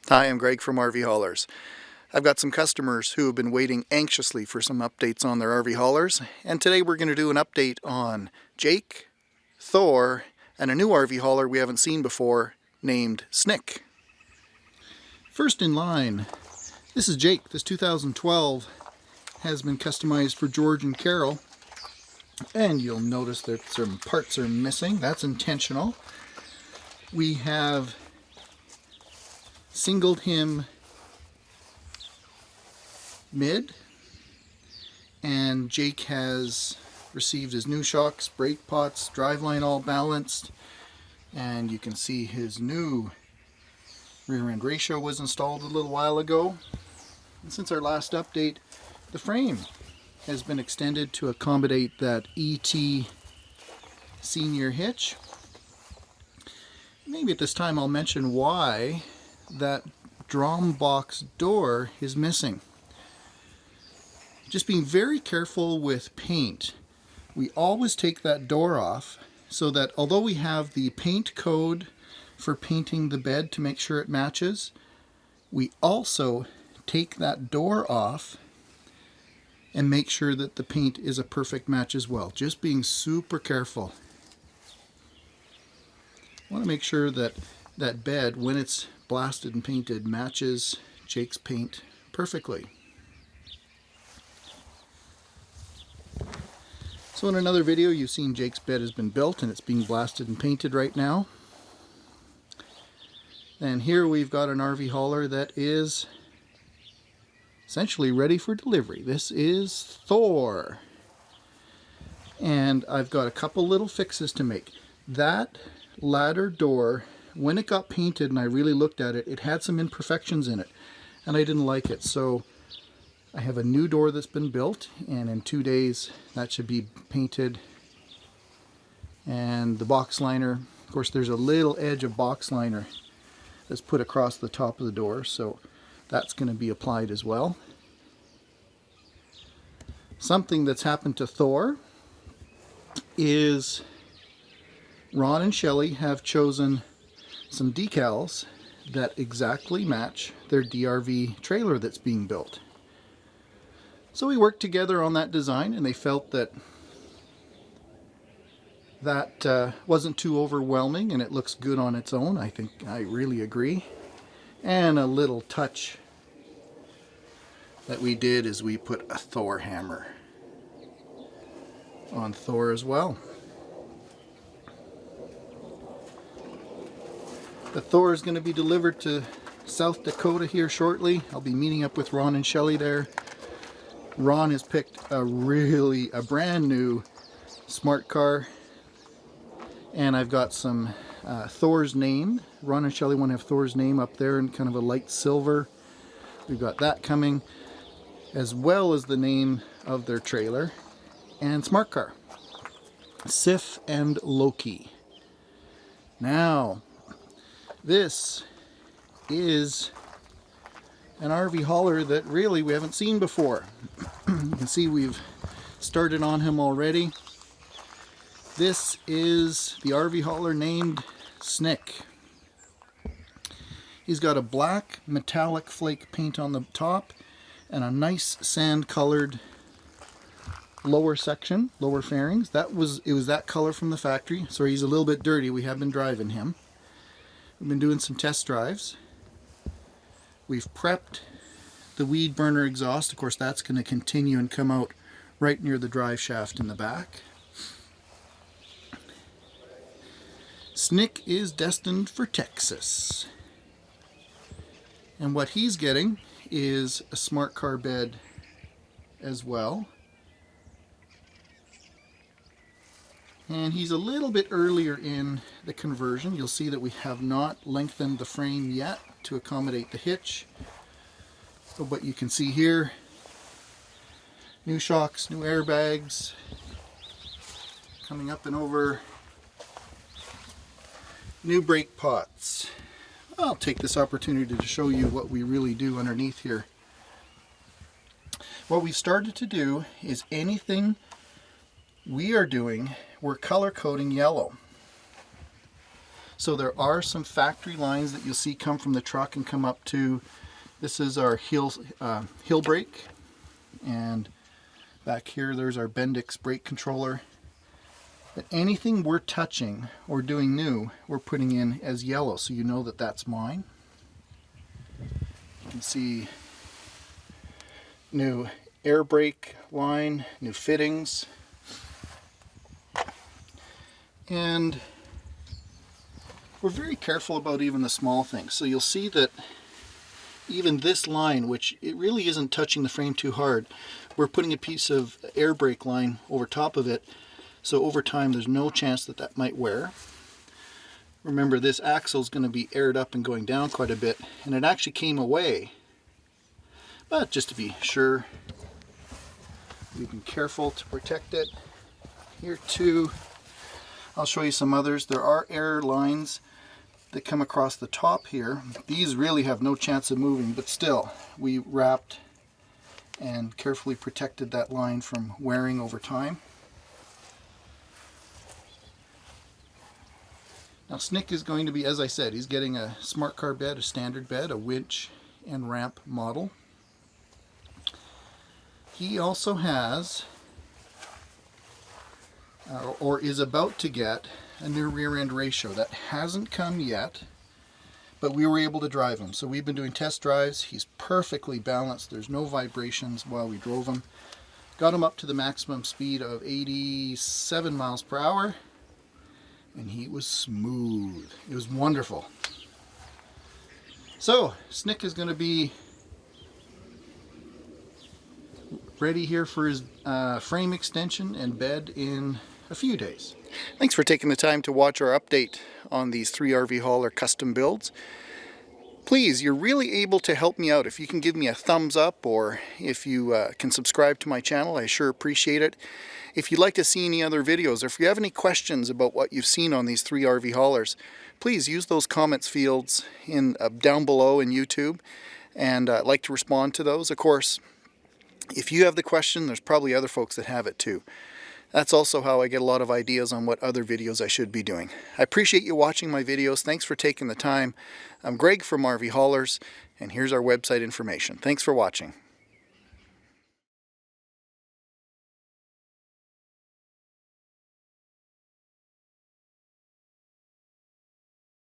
Hi, I'm Greg from RVHaulers. I've got some customers who have been waiting anxiously for some updates on their RVHaulers, and today we're going to do an update on Jake, THOR, and a new RVHauler we haven't seen before named SNICK. First in line, this is Jake. This 2012 has been customized for George and Carol, and you'll notice that some parts are missing. That's intentional. We have singled him mid, and Jake has received his new shocks, brake pots, driveline all balanced, and you can see his new rear end ratio was installed a little while ago. And since our last update, the frame has been extended to accommodate that ET senior hitch. Maybe at this time I'll mention why that drum box door is missing. Just being very careful with paint. We always take that door off so that although we have the paint code for painting the bed to make sure it matches, we also take that door off and make sure that the paint is a perfect match as well. Just being super careful. I want to make sure that that bed, when it's blasted and painted, matches Jake's paint perfectly. So in another video you've seen Jake's bed has been built and it's being blasted and painted right now. And here we've got an RVHauler that is essentially ready for delivery. This is THOR. And I've got a couple little fixes to make. That ladder door, when it got painted and I really looked at it, it had some imperfections in it and I didn't like it. So I have a new door that's been built, and in 2 days that should be painted. And the box liner, of course there's a little edge of box liner that's put across the top of the door, so that's going to be applied as well. Something that's happened to THOR is Ron and Shelley have chosen some decals that exactly match their DRV trailer that's being built. So we worked together on that design, and they felt that wasn't too overwhelming and it looks good on its own. I really agree. And a little touch that we did is we put a THOR hammer on THOR as well. The THOR is going to be delivered to South Dakota here shortly. I'll be meeting up with Ron and Shelley there. Ron has picked a brand new smart car, and I've got some THOR's name. Ron and Shelley want to have THOR's name up there in kind of a light silver. We've got that coming, as well as the name of their trailer and smart car, Sif and Loki. Now, this is an RVHauler that really we haven't seen before. You can see we've started on him already. This is the RVHauler named SNICK. He's got a black metallic flake paint on the top and a nice sand colored lower section, lower fairings. It was that color from the factory. So he's a little bit dirty. We have been driving him. We've been doing some test drives. We've prepped the weed burner exhaust. Of course, that's going to continue and come out right near the drive shaft in the back. SNICK is destined for Texas. And what he's getting is a smart car bed as well. And he's a little bit earlier in the conversion. You'll see that we have not lengthened the frame yet to accommodate the hitch. But you can see here, new shocks, new airbags, coming up and over, new brake pots. I'll take this opportunity to show you what we really do underneath here. What we've started to do is anything we are doing, we're color coding yellow. So there are some factory lines that you'll see come from the truck and come up to, this is our heel brake, and back here there's our Bendix brake controller. But anything we're touching or doing new, we're putting in as yellow, so you know that that's mine. You can see new air brake line, new fittings, and we're very careful about even the small things. So you'll see that even this line, which it really isn't touching the frame too hard, we're putting a piece of air brake line over top of it, so over time there's no chance that that might wear. Remember, this axle is going to be aired up and going down quite a bit, and it actually came away. But just to be sure, we've been careful to protect it. Here too, I'll show you some others. There are air lines that come across the top here. These really have no chance of moving, but still, we wrapped and carefully protected that line from wearing over time. Now SNICK is going to be, as I said, he's getting a smart car bed, a standard bed, a winch and ramp model. He also has, or is about to get, a new rear end ratio. That hasn't come yet, but we were able to drive him. So we've been doing test drives. He's perfectly balanced. There's no vibrations while we drove him. Got him up to the maximum speed of 87 miles per hour. And he was smooth. It was wonderful. So SNICK is going to be ready here for his frame extension and bed in a few days. Thanks for taking the time to watch our update on these 3 RVHauler custom builds. Please, you're really able to help me out. If you can give me a thumbs up, or if you can subscribe to my channel, I sure appreciate it. If you'd like to see any other videos, or if you have any questions about what you've seen on these 3 RVHaulers, please use those comments fields in down below in YouTube, and I'd like to respond to those. Of course, if you have the question, there's probably other folks that have it too. That's also how I get a lot of ideas on what other videos I should be doing. I appreciate you watching my videos. Thanks for taking the time. I'm Greg from RVHaulers, and here's our website information. Thanks for watching.